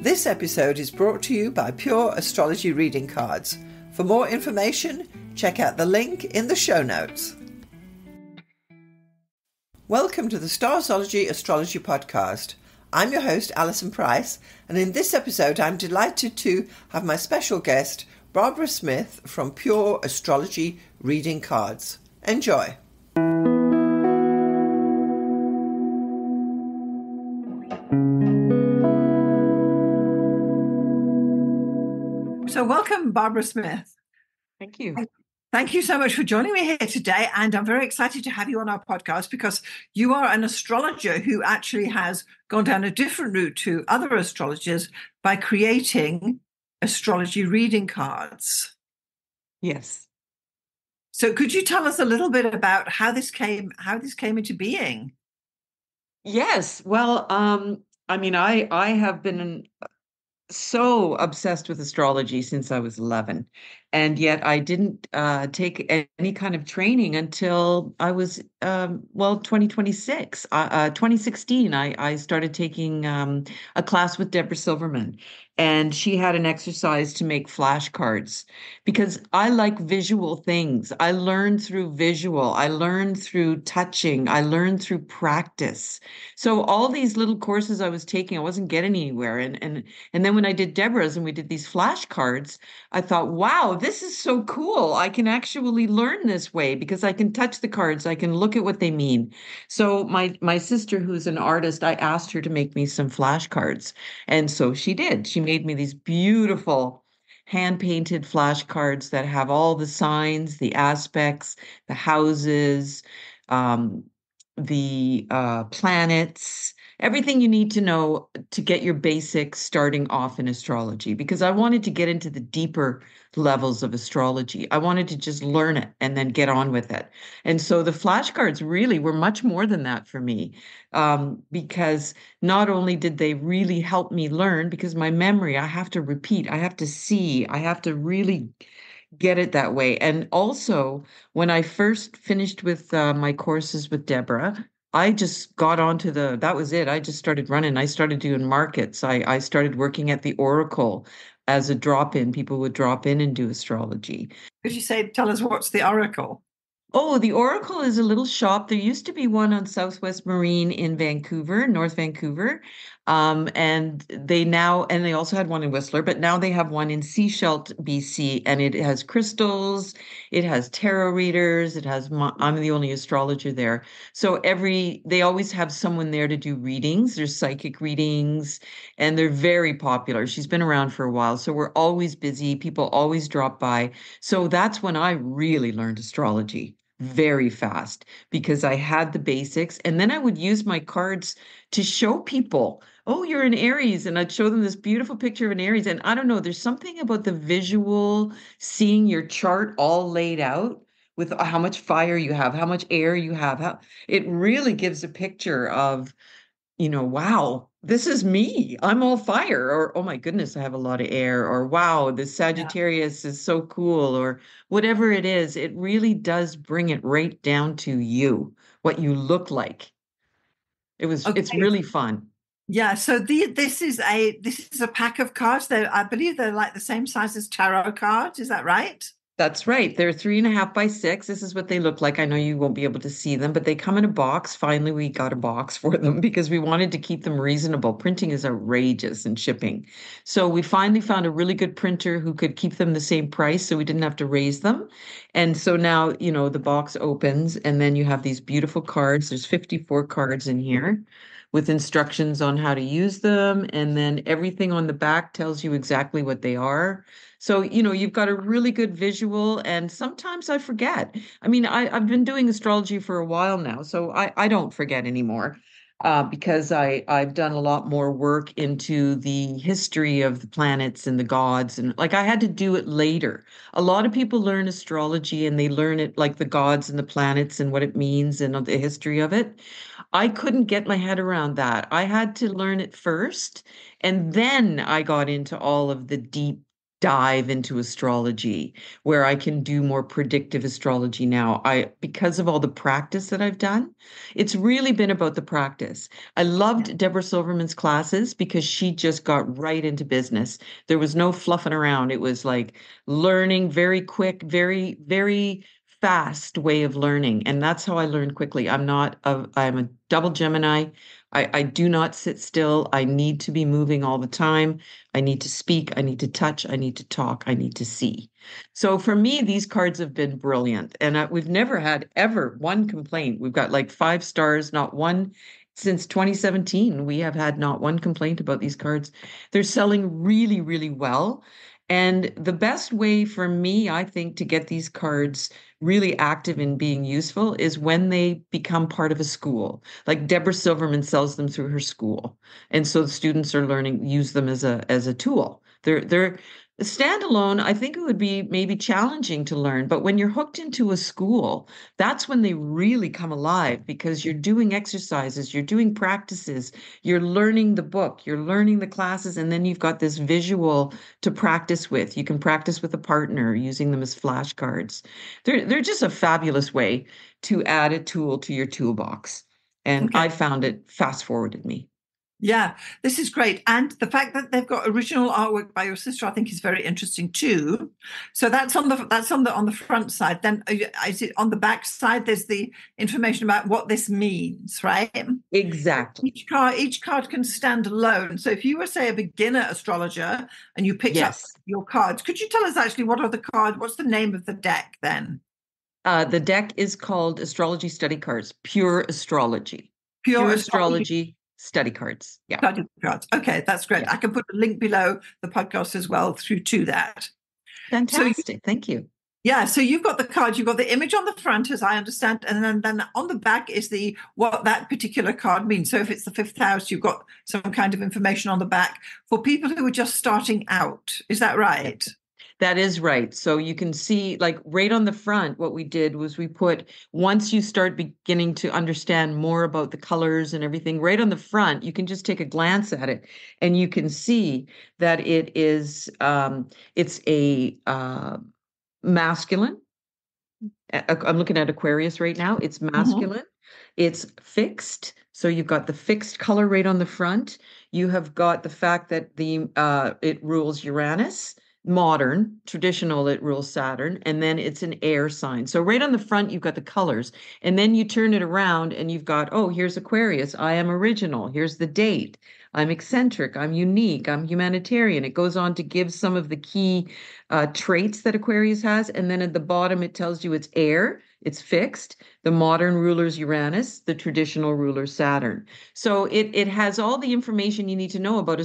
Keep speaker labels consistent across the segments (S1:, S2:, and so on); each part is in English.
S1: This episode is brought to you by Pure Astrology Reading Cards. For more information, check out the link in the show notes. Welcome to the Starzology Astrology Podcast. I'm your host, Alison Price, and in this episode I'm delighted to have my special guest, Barbara Smith from Pure Astrology Reading Cards. Enjoy. So welcome, Barbara Smith.
S2: Thank you.
S1: Thank you so much for joining me here today. And I'm very excited to have you on our podcast because you are an astrologer who actually has gone down a different route to other astrologers by creating astrology reading cards.
S2: Yes.
S1: So could you tell us a little bit about how this came into being?
S2: Yes. Well, I have been so obsessed with astrology since I was 11. And yet I didn't take any kind of training until I was, 2016. I started taking a class with Deborah Silverman. And she had an exercise to make flashcards because I like visual things. I learned through visual. I learned through touching. I learned through practice. So all these little courses I was taking, I wasn't getting anywhere. And then when I did Deborah's and we did these flashcards, I thought, wow, this is so cool. I can actually learn this way because I can touch the cards. I can look at what they mean. So my sister, who's an artist, I asked her to make me some flashcards. And so she did. She made me these beautiful hand-painted flashcards that have all the signs, the aspects, the houses, the planets, everything you need to know to get your basics starting off in astrology, because I wanted to get into the deeper levels of astrology. I wanted to just learn it and then get on with it. And so the flashcards really were much more than that for me, because not only did they really help me learn, because my memory, I have to repeat, I have to see, I have to really get it that way. And also, when I first finished with my courses with Deborah, I just got onto that was it. I just started running. I started doing markets. I started working at the Oracle as a drop-in. People would drop in and do astrology.
S1: Could you tell us what's the Oracle?
S2: Oh, the Oracle is a little shop. There used to be one on Southwest Marine in Vancouver, North Vancouver. And they also had one in Whistler, but now they have one in Sechelt, BC, and it has crystals, it has tarot readers, I'm the only astrologer there. So they always have someone there to do readings. There's psychic readings, and they're very popular. She's been around for a while, so we're always busy. People always drop by. So that's when I really learned astrology very fast because I had the basics. And then I would use my cards to show people, oh, you're an Aries. And I'd show them this beautiful picture of an Aries. And I don't know, there's something about the visual, seeing your chart all laid out with how much fire you have, how much air you have. It really gives a picture of, wow, this is me. I'm all fire. Or, oh my goodness, I have a lot of air. Or, wow, this Sagittarius is so cool. Or whatever it is, it really does bring it right down to you, what you look like. It's really fun.
S1: Yeah, so this is a pack of cards. I believe they're like the same size as tarot cards. Is that right?
S2: That's right. They're 3.5 by 6. This is what they look like. I know you won't be able to see them, but they come in a box. Finally, we got a box for them because we wanted to keep them reasonable. Printing is outrageous in shipping. So we finally found a really good printer who could keep them the same price, so we didn't have to raise them. And so now, the box opens, and then you have these beautiful cards. There's 54 cards in here with instructions on how to use them. And then everything on the back tells you exactly what they are. So, you've got a really good visual, and sometimes I forget. I mean, I've been doing astrology for a while now, so I don't forget anymore because I've done a lot more work into the history of the planets and the gods. And like I had to do it later. A lot of people learn astrology and they learn it like the gods and the planets and what it means and the history of it. I couldn't get my head around that. I had to learn it first, and then I got into all of the deep dive into astrology, where I can do more predictive astrology now. Because of all the practice that I've done, it's really been about the practice. I loved Deborah Silverman's classes because she just got right into business. There was no fluffing around. It was like learning very quick, very, very fast way of learning. And that's how I learned quickly. I'm a double Gemini. I do not sit still. I need to be moving all the time. I need to speak. I need to touch. I need to talk. I need to see. So for me, these cards have been brilliant. And we've never had ever one complaint. We've got like 5 stars, not one. Since 2017, we have had not one complaint about these cards. They're selling really, really well. And the best way for me, I think, to get these cards really active in being useful is when they become part of a school. Like Deborah Silverman sells them through her school. And so the students are learning, use them as a tool. They're standalone. I think it would be maybe challenging to learn, but when you're hooked into a school, that's when they really come alive because you're doing exercises, you're doing practices, you're learning the book, you're learning the classes, and then you've got this visual to practice with. You can practice with a partner using them as flashcards. They're just a fabulous way to add a tool to your toolbox. And
S1: Okay.
S2: I found it fast forwarded me.
S1: Yeah, this is great. And the fact that they've got original artwork by your sister, I think is very interesting too. So that's on the front side. Then is it on the back side? There's the information about what this means, right?
S2: Exactly.
S1: Each card can stand alone. So if you were, say, a beginner astrologer and you picked up
S2: Yes.
S1: your cards, could you tell us actually what are the cards? What's the name of the deck then?
S2: The deck is called Astrology Study Cards, Pure Astrology.
S1: Pure
S2: Pure
S1: astrology
S2: Astrology Study Cards. Yeah.
S1: study cards. Okay, that's great.
S2: Yeah.
S1: I can put a link below the podcast as well through to that. So
S2: Fantastic. Thank you.
S1: yeah, so you've got the card, you've got the image on the front, as I understand, and then on the back is the what that particular card means. So if it's the fifth house, you've got some kind of information on the back for people who are just starting out. Is that right?
S2: That is right. So you can see, like right on the front, what we did was we put, once you start beginning to understand more about the colors and everything, right on the front, you can just take a glance at it and you can see that it's a masculine. I'm looking at Aquarius right now. It's masculine. It's fixed. So you've got the fixed color right on the front. You have got the fact that it rules Uranus. Modern, traditional, it rules Saturn, and then it's an air sign. So right on the front, you've got the colors, and then you turn it around and you've got, oh, here's Aquarius. I am original. Here's the date. I'm eccentric. I'm unique. I'm humanitarian. It goes on to give some of the key traits that Aquarius has. And then at the bottom, it tells you it's air. It's fixed. The modern ruler's Uranus, the traditional ruler's Saturn. So it has all the information you need to know about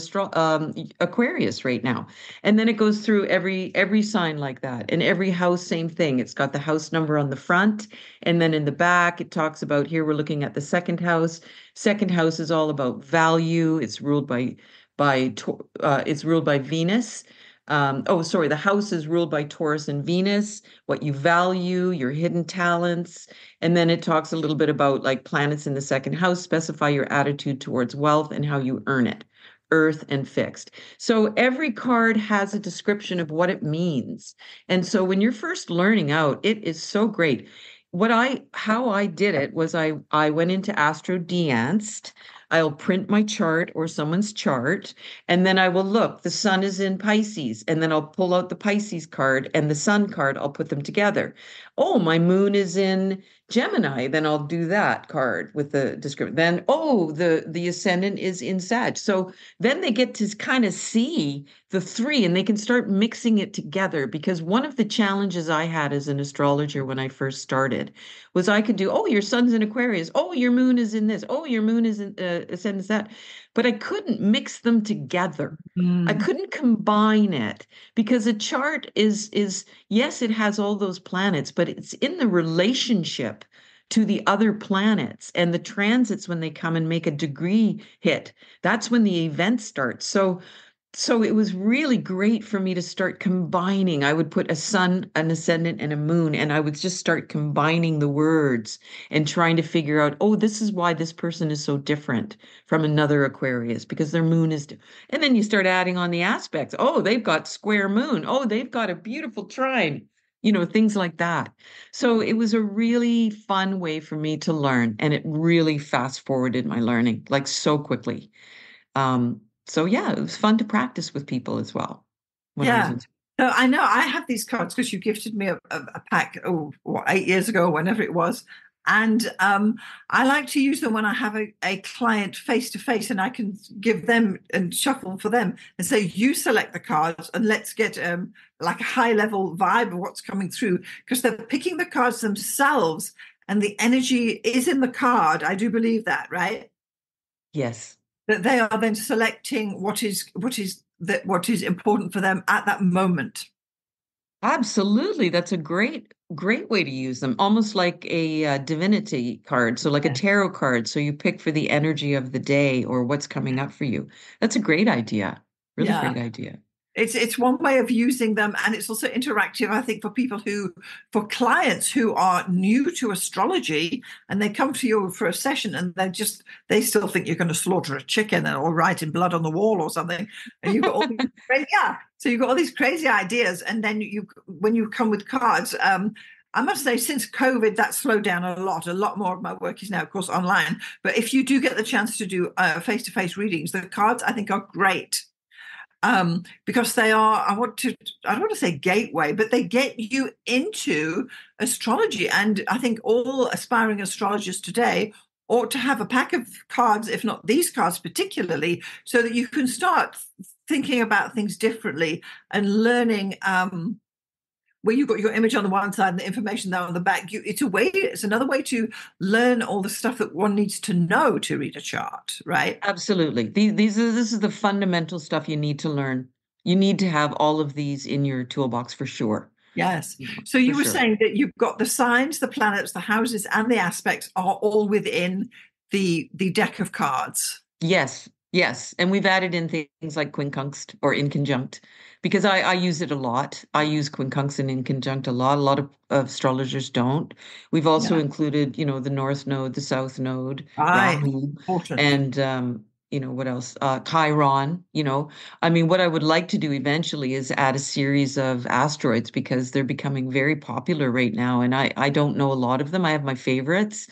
S2: Aquarius right now. And then it goes through every sign like that. And every house, same thing. It's got the house number on the front. And then in the back, it talks about, here we're looking at the second house. Second house is all about value. It's ruled by Venus. The house is ruled by Taurus and Venus, what you value, your hidden talents. And then it talks a little bit about like planets in the second house, specify your attitude towards wealth and how you earn it, earth and fixed. So every card has a description of what it means. And so when you're first learning out, it is so great. How I did it was I went into Astro Deanced. I'll print my chart or someone's chart, and then I will look. The sun is in Pisces, and then I'll pull out the Pisces card and the sun card. I'll put them together. Oh, my moon is in Gemini, then I'll do that card with the description. Then, oh, the ascendant is in Sag. So then they get to kind of see the three and they can start mixing it together, because one of the challenges I had as an astrologer when I first started was I could do, oh, your sun's in Aquarius. Oh, your moon is in this. Oh, your moon is in ascendant that. But I couldn't mix them together. I couldn't combine it, because a chart is yes, it has all those planets, but it's in the relationship to the other planets and the transits when they come and make a degree hit. That's when the event starts. So So it was really great for me to start combining. I would put a sun, an ascendant, and a moon, and I would just start combining the words and trying to figure out, oh, this is why this person is so different from another Aquarius because their moon is. And then you start adding on the aspects. Oh, they've got square moon. Oh, they've got a beautiful trine, things like that. So it was a really fun way for me to learn, and it really fast forwarded my learning like so quickly. So yeah, it was fun to practice with people as well when I was
S1: Yeah.
S2: in.
S1: So I know I have these cards because you gifted me a pack, 8 years ago, whenever it was. And I like to use them when I have a client face to face and I can give them and shuffle for them and say, you select the cards and let's get like a high level vibe of what's coming through because they're picking the cards themselves and the energy is in the card. I do believe that, right?
S2: Yes,
S1: That they are then selecting what is important for them at that moment.
S2: absolutely. That's a great way to use them. Almost like a divinity card. So like a
S1: Yeah.
S2: tarot card. So you pick for the energy of the day or what's coming up for you. That's a great idea. Really
S1: Yeah.
S2: great idea.
S1: It's one way of using them, and it's also interactive, I think, for clients who are new to astrology, and they come to you for a session, and they still think you're going to slaughter a chicken or write in blood on the wall or something, and you've got all these yeah, so you've got all these crazy ideas, and then when you come with cards. I must say, since COVID, that slowed down a lot. A lot more of my work is now, of course, online. But if you do get the chance to do face-to-face readings, the cards I think are great because they are, I don't want to say gateway, but they get you into astrology. And I think all aspiring astrologers today ought to have a pack of cards, if not these cards particularly, so that you can start thinking about things differently and learning. Where you've got your image on the one side and the information there on the back, it's another way to learn all the stuff that one needs to know to read a chart, right?
S2: Absolutely. This is the fundamental stuff you need to learn. You need to have all of these in your toolbox for sure.
S1: Yes.
S2: You know,
S1: So
S2: for
S1: you were
S2: sure.
S1: saying that you've got the signs, the planets, the houses, and the aspects are all within the deck of cards.
S2: Yes, yes. And we've added in things like quincunx or inconjunct because I use it a lot. I use quincunx and inconjunct a lot. A lot of astrologers don't. We've also
S1: Yeah.
S2: included, the North Node, the South Node,
S1: Right.
S2: Rahu,
S1: Important.
S2: and what else? Chiron, I mean, what I would like to do eventually is add a series of asteroids because they're becoming very popular right now. And I don't know a lot of them. I have my favorites.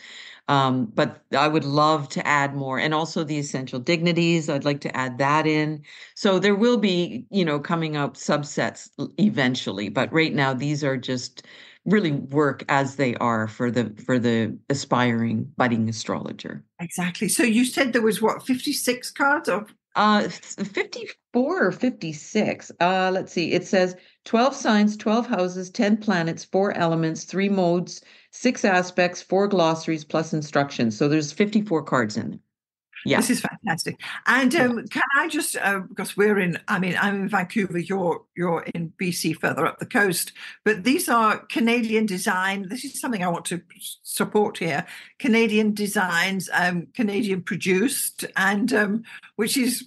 S2: But I would love to add more and also the essential dignities. I'd like to add that in. So there will be, coming up subsets eventually, but right now these are just really work as they are for the aspiring budding astrologer.
S1: Exactly. So you said there was what, 56 cards or
S2: 54 or 56. Let's see. It says 12 signs, 12 houses, 10 planets, 4 elements, 3 modes, 6 aspects, 4 glossaries plus instructions. So there's 54 cards in there. Yeah.
S1: this is fantastic. And
S2: Yeah.
S1: can I just because I'm in Vancouver, you're in BC further up the coast, but these are Canadian design. This is something I want to support here. Canadian designs, Canadian produced, and which is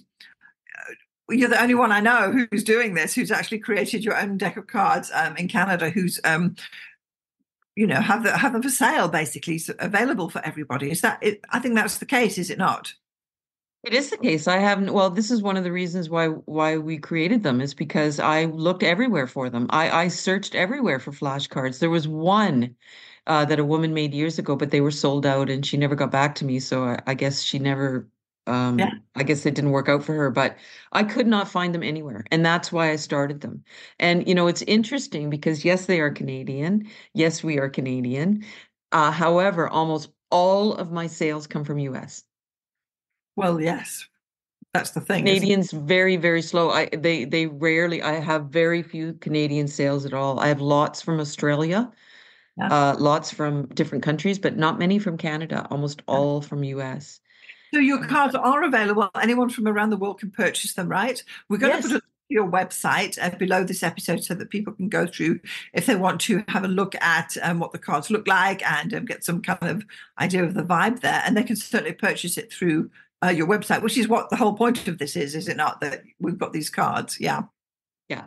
S1: you're the only one I know who's doing this, who's actually created your own deck of cards in Canada, who's have them for sale basically, so available for everybody. Is that it? I think that's the case, is it not?
S2: It is the case. I haven't, well, this is one of the reasons why we created them is because I looked everywhere for them. I searched everywhere for flashcards. There was one that a woman made years ago, but they were sold out and she never got back to me. So I guess she never,
S1: Yeah.
S2: I guess it didn't work out for her, but I could not find them anywhere. And that's why I started them. And, it's interesting because yes, they are Canadian. Yes, we are Canadian. However, almost all of my sales come from US.
S1: Well, yes, that's the thing, isn't
S2: Canadians very, very slow. They rarely, I have very few Canadian sales at all. I have lots from Australia,
S1: it?
S2: lots from different countries, but not many from Canada, almost
S1: Yeah.
S2: all from US.
S1: So your
S2: Um,
S1: cards are available. Anyone from around the world can purchase them, right? We're going to put
S2: yes,
S1: it on your website below this episode so that people can go through if they want to have a look at what the cards look like and get some kind of idea of the vibe there. And they can certainly purchase it through your website, which is what the whole point of this is it not? That we've got these cards. Yeah.
S2: Yeah.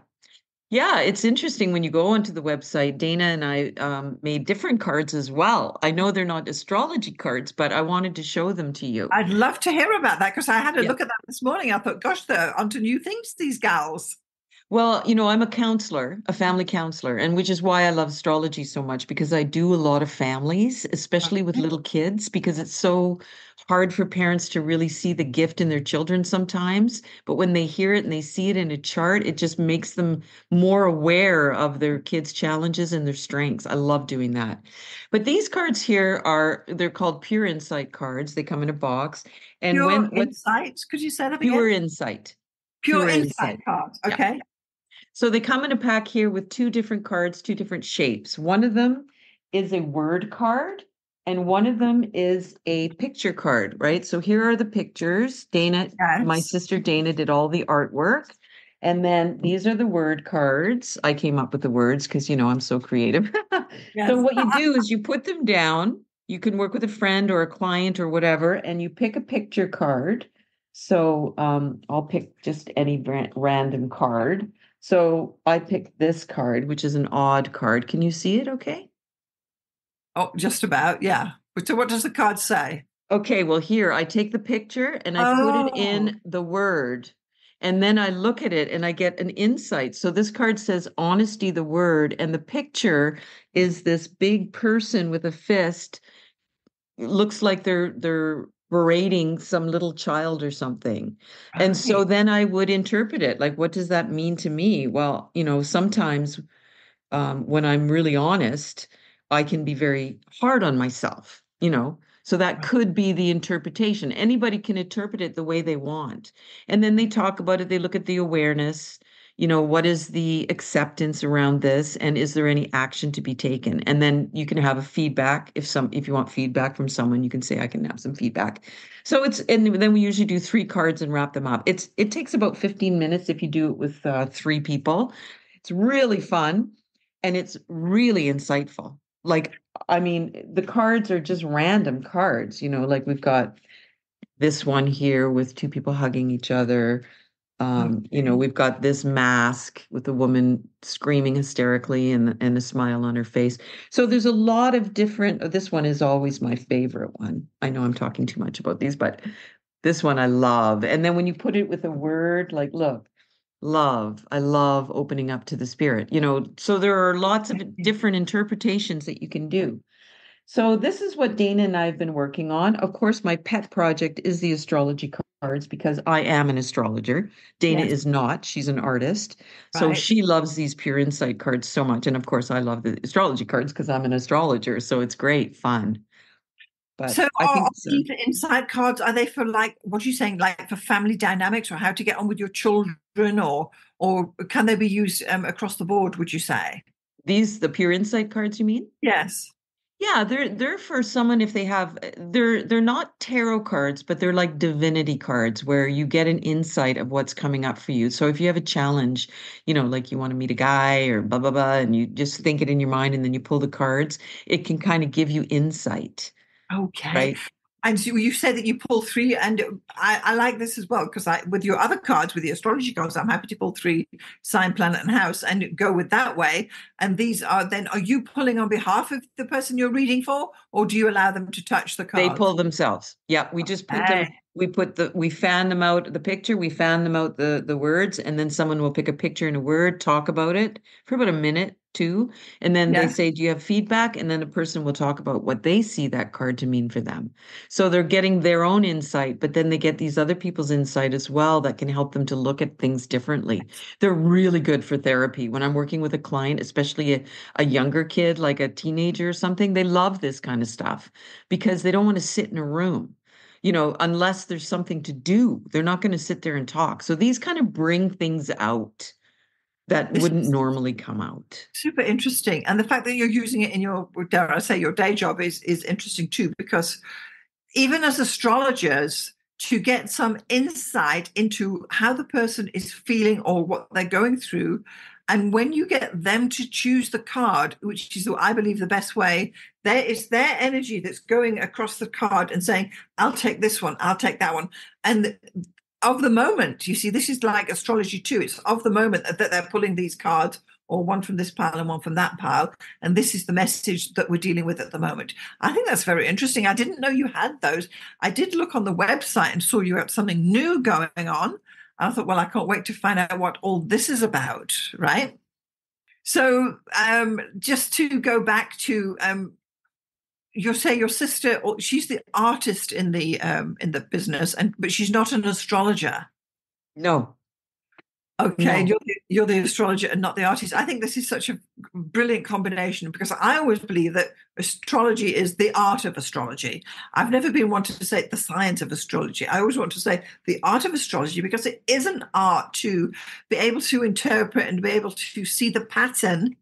S2: Yeah, it's interesting when you go onto the website. Dana and I made different cards as well. I know they're not astrology cards, but I wanted to show them to you.
S1: I'd love to hear about that because I had a
S2: Yeah.
S1: look at that this morning. I thought, gosh, they're onto new things, these gals.
S2: Well, I'm a counselor, a family counselor, and which is why I love astrology so much because I do a lot of families, especially with
S1: Okay.
S2: little kids, because it's so hard for parents to really see the gift in their children sometimes. But when they hear it and they see it in a chart, it just makes them more aware of their kids' challenges and their strengths. I love doing that. But these cards here they're called Pure Insight cards. They come in a box. And
S1: Pure
S2: what
S1: insight. Could you say that again?
S2: Pure Insight?
S1: Pure
S2: Pure
S1: insight
S2: Insight.
S1: cards.
S2: Yeah.
S1: Okay.
S2: So they come in a pack here with two different cards, two different shapes. One of them is a word card, and one of them is a picture card, right? So here are the pictures. My
S1: Yes.
S2: sister Dana did all the artwork. And then these are the word cards. I came up with the words because, I'm so creative. So
S1: Yes.
S2: what you do is you put them down. You can work with a friend or a client or whatever, and you pick a picture card. So I'll pick just any random card. So I picked this card, which is an odd card. Can you see it okay?
S1: Oh, just about. Yeah. So what does the card say?
S2: Okay, well, here I take the picture and I put it
S1: Oh,
S2: in the word. And then I look at it and I get an insight. So this card says honesty, the word, and the picture is this big person with a fist. It looks like they're berating some little child or something. And so
S1: right.
S2: then I would interpret it like, what does that mean to me? Well, sometimes when I'm really honest, I can be very hard on myself. So that could be the interpretation. Anybody can interpret it the way they want. And then they talk about it, they look at the awareness, what is the acceptance around this, and is there any action to be taken? And then you can have a feedback. If you want feedback from someone, you can say, I can have some feedback. And then we usually do 3 cards and wrap them up. It takes about 15 minutes if you do it with 3 people. It's really fun. And it's really insightful. Like, I mean, the cards are just random cards, like we've got this one here with 2 people hugging each other.
S1: Okay.
S2: We've got this mask with a woman screaming hysterically and a smile on her face. So there's a lot of different, this one is always my favorite one. I know I'm talking too much about these, but this one I love. And then when you put it with a word, like, look, love. I love opening up to the spirit. So there are lots of different interpretations that you can do. So this is what Dana and I have been working on. Of course, my pet project is the astrology cards because I am an astrologer. Dana
S1: Yes.
S2: is not. She's an artist. So
S1: Right.
S2: she loves these pure insight cards so much. And of course, I love the astrology cards because I'm an astrologer. So it's great fun. But
S1: So
S2: I think
S1: are
S2: it's
S1: these insight cards, are they for like, what are you saying, like for family dynamics or how to get on with your children or can they be used across the board, would you say?
S2: the pure insight cards, you mean?
S1: Yes.
S2: Yeah, they're for someone if they have they're not tarot cards, but they're like divinity cards where you get an insight of what's coming up for you. So if you have a challenge, like you want to meet a guy or blah blah blah, and you just think it in your mind and then you pull the cards, it can kind of give you insight,
S1: Okay.
S2: right?
S1: And so you said that you pull three, and I like this as well because with your other cards, with the astrology cards, I'm happy to pull three sign, planet, and house, and go with that way. And these are you pulling on behalf of the person you're reading for, or do you allow them to touch the
S2: They
S1: cards?
S2: pull themselves. Yeah, we just put them,
S1: Hey,
S2: we fan them out the picture, we fan them out the words, and then someone will pick a picture and a word, talk about it for about a minute, two, and then they
S1: yes.
S2: say, do you have feedback? And then a person will talk about what they see that card to mean for them. So they're getting their own insight, but then they get these other people's insight as well that can help them to look at things differently. They're really good for therapy. When I'm working with a client, especially a younger kid, like a teenager or something, they love this kind of stuff because they don't want to sit in a room, unless there's something to do. They're not going to sit there and talk. So these kind of bring things out that
S1: This
S2: wouldn't
S1: is
S2: normally come out.
S1: super interesting, and the fact that you're using it in your, dare I say, your day job is interesting too, because even as astrologers, to get some insight into how the person is feeling or what they're going through. And when you get them to choose the card, which is, I believe, the best way, there is their energy that's going across the card and saying, I'll take this one, I'll take that one. And of the moment, you see, this is like astrology too. It's of the moment that they're pulling these cards, or one from this pile and one from that pile. And this is the message that we're dealing with at the moment. I think that's very interesting. I didn't know you had those. I did look on the website and saw you had something new going on. I thought, well, I can't wait to find out what all this is about, right? So just to go back to you say your sister, she's the artist in the business, but she's not an astrologer.
S2: No.
S1: Okay,
S2: No.
S1: you're the astrologer and not the artist. I think this is such a brilliant combination, because I always believe that astrology is the art of astrology. I've never been wanted to say the science of astrology. I always want to say the art of astrology, because it is an art to be able to interpret and be able to see the pattern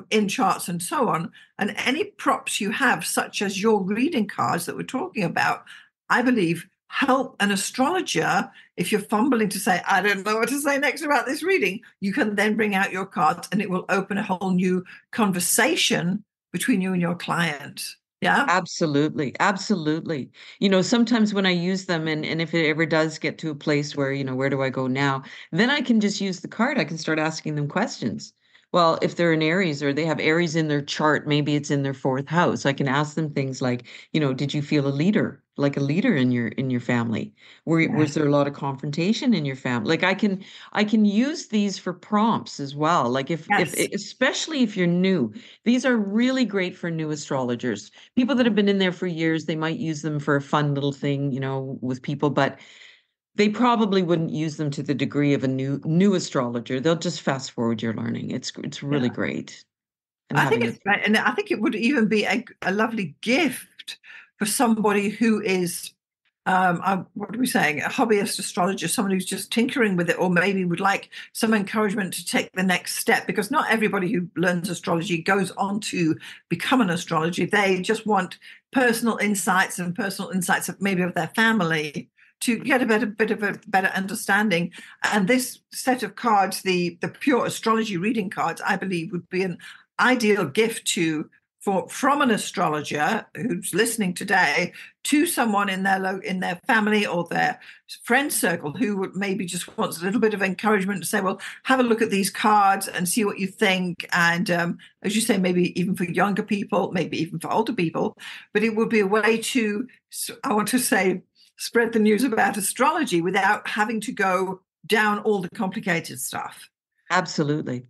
S1: in charts and so on. And any props you have, such as your reading cards that we're talking about, I believe help an astrologer. If you're fumbling to say, I don't know what to say next about this reading, you can then bring out your cards and it will open a whole new conversation between you and your client. Yeah.
S2: Absolutely. Absolutely. You know, sometimes when I use them, and if it ever does get to a place where, you know, where do I go now? Then I can just use the card. I can start asking them questions. Well, if they're an Aries or they have Aries in their chart, maybe it's in their fourth house. I can ask them things like, you know, did you feel a leader, like a leader in your family? Was
S1: Yes.
S2: there a lot of confrontation in your family? Like I can use these for prompts as well. Like if
S1: Yes.
S2: especially if you're new, these are really great for new astrologers. People that have been in there for years, they might use them for a fun little thing, you know, with people, but they probably wouldn't use them to the degree of a new astrologer. They'll just fast forward your learning. It's really
S1: Yeah.
S2: great. And
S1: I think
S2: having
S1: it's great. And I think it would even be a lovely gift for somebody who is, what are we saying, a hobbyist astrologer, someone who's just tinkering with it, or maybe would like some encouragement to take the next step, because not everybody who learns astrology goes on to become an astrologer. They just want personal insights of maybe of their family to get a bit of a better understanding. And this set of cards, the pure astrology reading cards, I believe would be an ideal gift from an astrologer who's listening today to someone in their family or their friend circle who would maybe just wants a little bit of encouragement to say, well, have a look at these cards and see what you think. And as you say, maybe even for younger people, maybe even for older people, but it would be a way to, I want to say, spread the news about astrology without having to go down all the complicated stuff.
S2: Absolutely.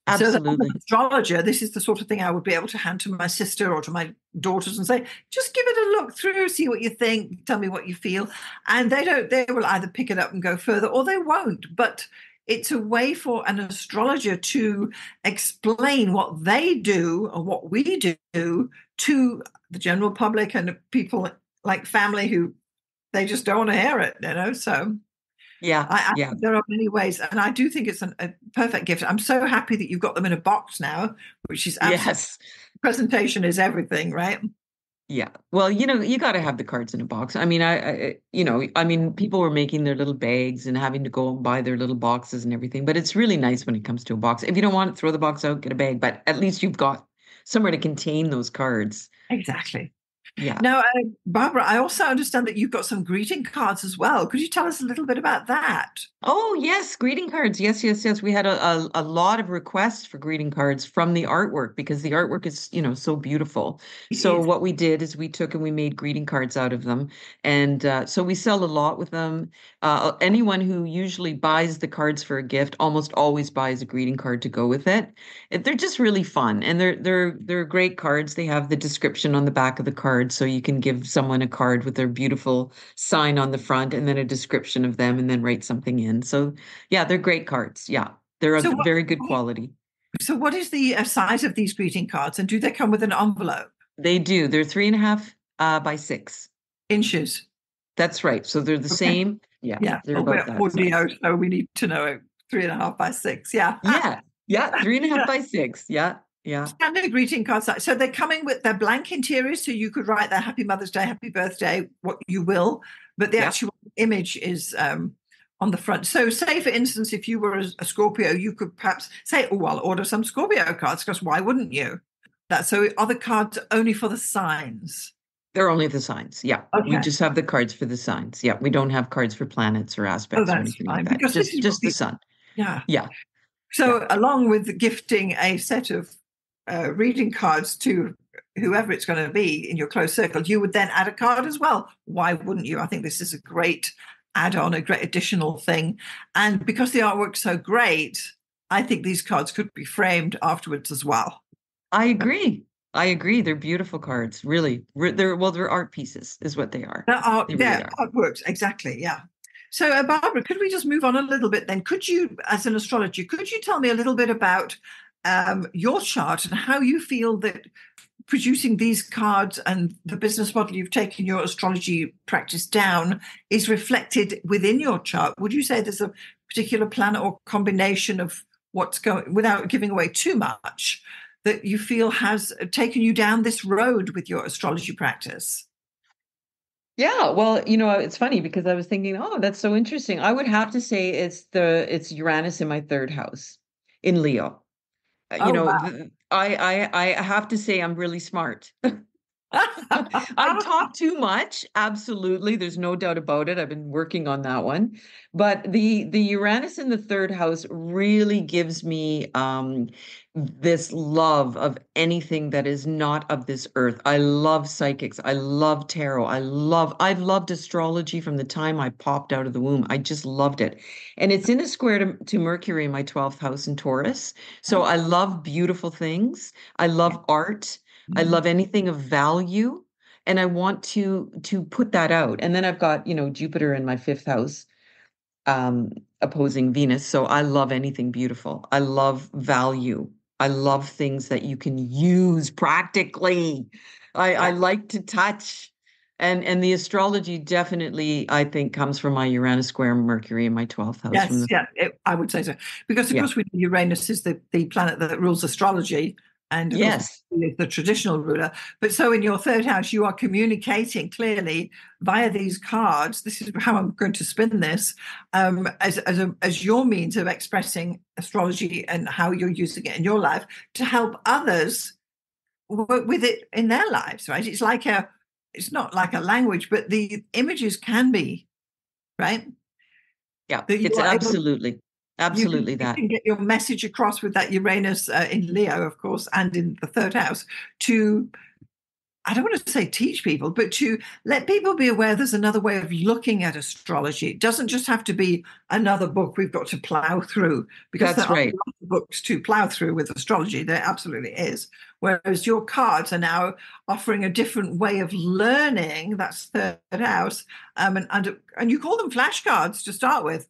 S1: So that as an
S2: Absolutely.
S1: astrologer, this is the sort of thing I would be able to hand to my sister or to my daughters and say, just give it a look through, see what you think, tell me what you feel. And they will either pick it up and go further or they won't. But it's a way for an astrologer to explain what they do or what we do to the general public and people like family who they just don't want to hear it, you know. So
S2: Yeah.
S1: I
S2: Yeah.
S1: there are many ways, and I do think it's a perfect gift. I'm so happy that you've got them in a box now, which is absolutely,
S2: Yes.
S1: presentation is everything, right?
S2: Yeah. Well, you know, you got to have the cards in a box. I mean, I mean, people were making their little bags and having to go and buy their little boxes and everything, but it's really nice when it comes to a box. If you don't want it, throw the box out, get a bag, but at least you've got somewhere to contain those cards.
S1: Exactly.
S2: Yeah.
S1: Now, Barbara, I also understand that you've got some greeting cards as well. Could you tell us a little bit about that?
S2: Oh, yes, greeting cards. Yes, yes, yes. We had a lot of requests for greeting cards from the artwork because the artwork is, you know, so beautiful.
S1: It
S2: So
S1: is.
S2: what we did is we took and we made greeting cards out of them. And so we sell a lot with them. Anyone who usually buys the cards for a gift almost always buys a greeting card to go with it. They're just really fun and they're great cards. They have the description on the back of the card, so you can give someone a card with their beautiful sign on the front and then a description of them and then write something in. So yeah, they're great cards. Yeah, they're of
S1: So what,
S2: very good quality.
S1: so what is the size of these greeting cards, and do they come with an envelope?
S2: They do. They're 3.5 by 6.
S1: Inches.
S2: That's right. So they're the
S1: Okay.
S2: same. Yeah,
S1: Yeah.
S2: they're
S1: Well, we're
S2: about that
S1: audio,
S2: size.
S1: so we need to know it. 3.5 by 6. Yeah.
S2: Yeah, yeah, 3.5 by 6. Yeah, yeah.
S1: Standard greeting cards. So they're coming with their blank interiors, so you could write their Happy Mother's Day, Happy Birthday, what you will. but the
S2: Yeah.
S1: actual image is on the front. So say, for instance, if you were a Scorpio, you could perhaps say, oh, I'll order some Scorpio cards, because why wouldn't you? So are the cards only for the signs?
S2: They're only the signs. Yeah. We
S1: Okay.
S2: just have the cards for the signs. Yeah. We don't have cards for planets or
S1: Oh,
S2: aspects or
S1: that's
S2: anything like
S1: fine,
S2: that.
S1: because this is what
S2: Just the sun.
S1: yeah.
S2: Yeah. Yeah.
S1: So along with gifting a set of reading cards to whoever it's going to be in your close circle, you would then add a card as well. Why wouldn't you? I think this is a great add-on, a great additional thing. And because the artwork's so great, I think these cards could be framed afterwards as well.
S2: I agree. I agree. They're beautiful cards, really. They're art pieces, is what they are. They really are.
S1: Artworks, exactly, yeah. So, Barbara, could we just move on a little bit then? Could you, as an astrologer, could you tell me a little bit about your chart and how you feel that producing these cards and the business model you've taken your astrology practice down is reflected within your chart? Would you say there's a particular planet or combination of what's going, without giving away too much, that you feel has taken you down this road with your astrology practice?
S2: Yeah, well, it's funny because I was thinking, oh, that's so interesting. I would have to say it's Uranus in my third house in Leo.
S1: Oh, wow.
S2: I have to say I'm really smart. I talk too much. Absolutely. There's no doubt about it. I've been working on that one. But the Uranus in the third house really gives me this love of anything that is not of this earth. I love psychics. I love tarot. I've loved astrology from the time I popped out of the womb. I just loved it. And it's in a square to Mercury in my 12th house in Taurus. So I love beautiful things. I love art. I love anything of value, and I want to put that out. And then I've got, Jupiter in my fifth house, opposing Venus. So I love anything beautiful. I love value. I love things that you can use practically. I like to touch. And the astrology definitely, I think, comes from my Uranus square Mercury in my 12th house.
S1: Yes, I would say so. Because, of course, we know Uranus is the planet that rules astrology, and of course, is the traditional ruler. But so in your third house, you are communicating clearly via these cards. This is how I'm going to spin this, as your means of expressing astrology and how you're using it in your life to help others work with it in their lives, right? It's not like a language, but the images can be, right?
S2: Yeah, it's absolutely
S1: You
S2: that.
S1: can get your message across with that Uranus in Leo, of course, and in the third house to, I don't want to say teach people, but to let people be aware there's another way of looking at astrology. It doesn't just have to be another book we've got to plow through, because
S2: That's
S1: there are
S2: right.
S1: lots of books to plow through with astrology. There absolutely is. Whereas your cards are now offering a different way of learning. That's third house. And you call them flashcards to start with.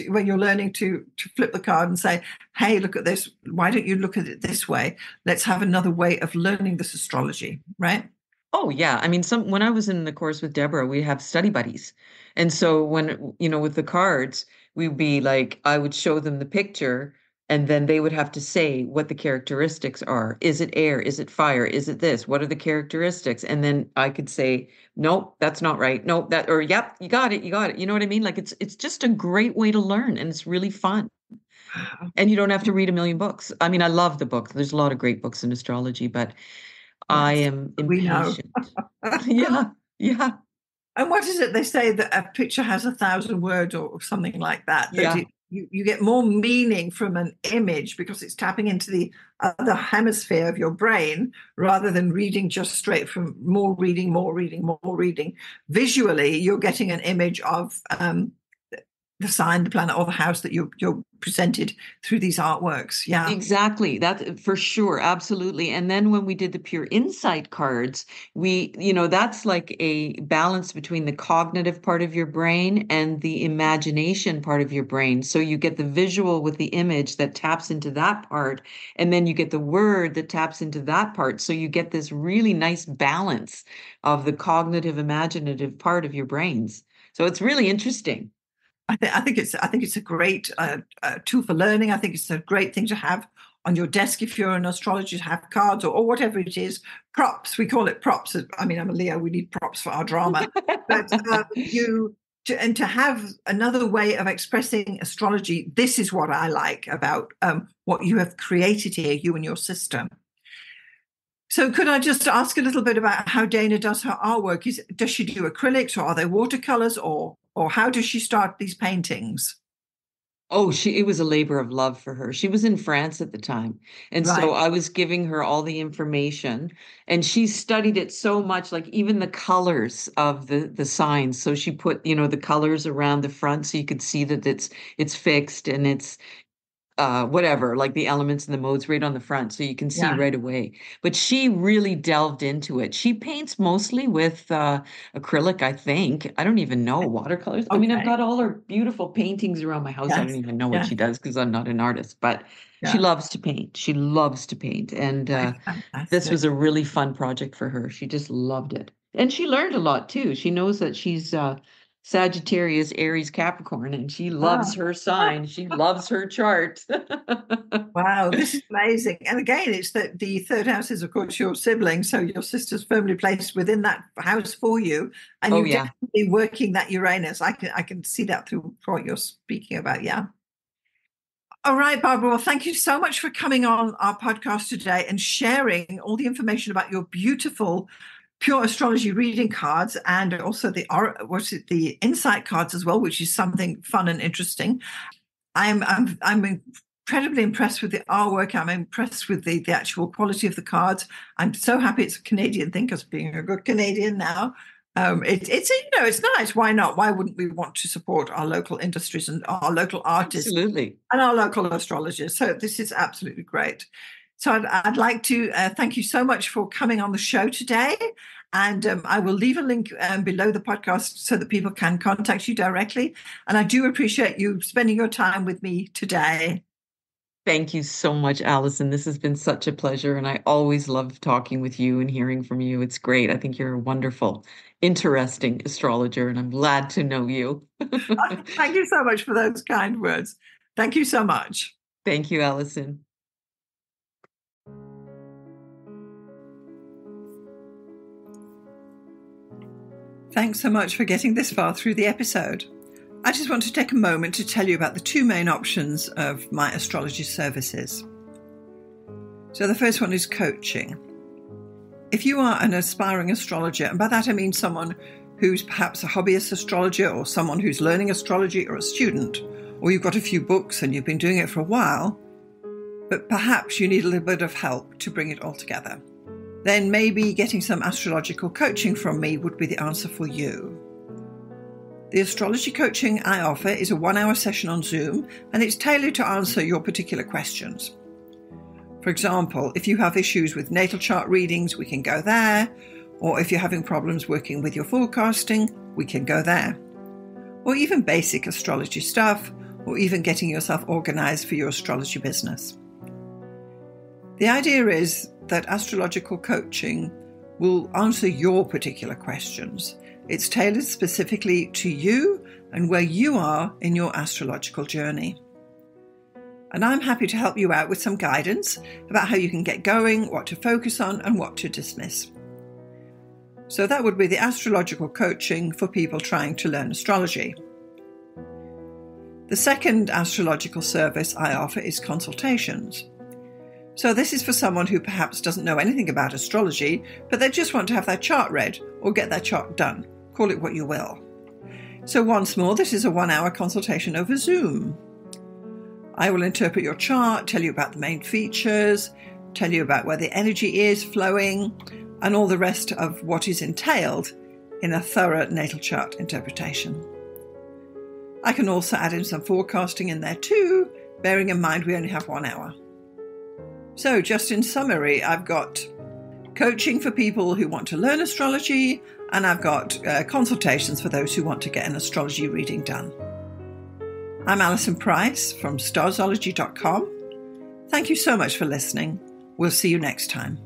S1: When you're learning to flip the card and say, hey, look at this. Why don't you look at it this way? Let's have another way of learning this astrology, right?
S2: Oh yeah. I mean, when I was in the course with Deborah, we have study buddies. And so when, with the cards, we'd be like, I would show them the picture and then they would have to say what the characteristics are. Is it air? Is it fire? Is it this? What are the characteristics? And then I could say, nope, that's not right. Nope, or yep, you got it. You got it. You know what I mean? Like it's just a great way to learn and it's really fun. And you don't have to read a million books. I mean, I love the book. There's a lot of great books in astrology, but I
S1: Yes,
S2: am
S1: we know.
S2: impatient. Yeah, yeah,
S1: And what is it they say, that a picture has 1,000 words or something like that? That
S2: yeah.
S1: you get more meaning from an image because it's tapping into the other hemisphere of your brain rather than reading just straight from more reading, more reading, more reading. Visually, you're getting an image of the sign, the planet, or the house that you're presented through these artworks. Yeah.
S2: Exactly. That for sure. Absolutely. And then when we did the pure insight cards, that's like a balance between the cognitive part of your brain and the imagination part of your brain. So you get the visual with the image that taps into that part, and then you get the word that taps into that part. So you get this really nice balance of the cognitive, imaginative part of your brains. So it's really interesting.
S1: I think it's a great tool for learning. I think it's a great thing to have on your desk if you're an astrologist, have cards or whatever it is, props. We call it props. I mean, I'm a Leo. We need props for our drama. But to have another way of expressing astrology, this is what I like about what you have created here, you and your sister. So could I just ask a little bit about how Dana does her artwork? Does she do acrylics, or are they watercolors, or how does she start these paintings?
S2: Oh, it was a labor of love for her. She was in France at the time. And so
S1: Right.
S2: I was giving her all the information, and she studied it so much, like even the colors of the signs. So she put, the colors around the front so you could see that it's fixed, and it's whatever, like the elements and the modes right on the front, so you can see
S1: Yeah.
S2: right away. But she really delved into it. She paints mostly with acrylic, I think. I don't even know, watercolors. I mean, I've
S1: Okay.
S2: got all her beautiful paintings around my house. I don't
S1: Yes.
S2: even know what
S1: Yes.
S2: she does because I'm not an artist, but she
S1: Yeah.
S2: loves to paint. She loves to paint. And this
S1: Fantastic.
S2: was a really fun project for her. She just loved it. And she learned a lot too. She knows that she's Sagittarius, Aries, Capricorn, and she loves
S1: Ah.
S2: her sign. She loves her chart.
S1: Wow, this is amazing. And again, it's that the third house is, of course, your sibling. So your sister's firmly placed within that house for you. And
S2: Oh
S1: you're
S2: yeah.
S1: definitely working that Uranus. I can see that through what you're speaking about. Yeah. All right, Barbara. Well, thank you so much for coming on our podcast today and sharing all the information about your beautiful pure astrology reading cards, and also the insight cards as well, which is something fun and interesting. I'm incredibly impressed with the artwork. I'm impressed with the actual quality of the cards. I'm so happy it's a Canadian thing, because being a good Canadian now, it's nice. Why not? Why wouldn't we want to support our local industries and our local artists
S2: Absolutely.
S1: and our local astrologers? So this is absolutely great. So I'd like to thank you so much for coming on the show today. And I will leave a link below the podcast so that people can contact you directly. And I do appreciate you spending your time with me today.
S2: Thank you so much, Allison. This has been such a pleasure, and I always love talking with you and hearing from you. It's great. I think you're a wonderful, interesting astrologer, and I'm glad to know you.
S1: Thank you so much for those kind words. Thank you so much.
S2: Thank you, Allison.
S1: Thanks so much for getting this far through the episode. I just want to take a moment to tell you about the two main options of my astrology services. So the first one is coaching. If you are an aspiring astrologer, and by that I mean someone who's perhaps a hobbyist astrologer, or someone who's learning astrology, or a student, or you've got a few books and you've been doing it for a while, but perhaps you need a little bit of help to bring it all together, then maybe getting some astrological coaching from me would be the answer for you. The astrology coaching I offer is a 1-hour session on Zoom, and it's tailored to answer your particular questions. For example, if you have issues with natal chart readings, we can go there. Or if you're having problems working with your forecasting, we can go there. Or even basic astrology stuff, or even getting yourself organized for your astrology business. The idea is that astrological coaching will answer your particular questions. It's tailored specifically to you and where you are in your astrological journey. And I'm happy to help you out with some guidance about how you can get going, what to focus on, and what to dismiss. So that would be the astrological coaching for people trying to learn astrology. The second astrological service I offer is consultations. So this is for someone who perhaps doesn't know anything about astrology, but they just want to have their chart read or get their chart done. Call it what you will. So once more, this is a 1-hour consultation over Zoom. I will interpret your chart, tell you about the main features, tell you about where the energy is flowing, and all the rest of what is entailed in a thorough natal chart interpretation. I can also add in some forecasting in there too, bearing in mind we only have 1 hour. So just in summary, I've got coaching for people who want to learn astrology, and I've got consultations for those who want to get an astrology reading done. I'm Alison Price from Starzology.com. Thank you so much for listening. We'll see you next time.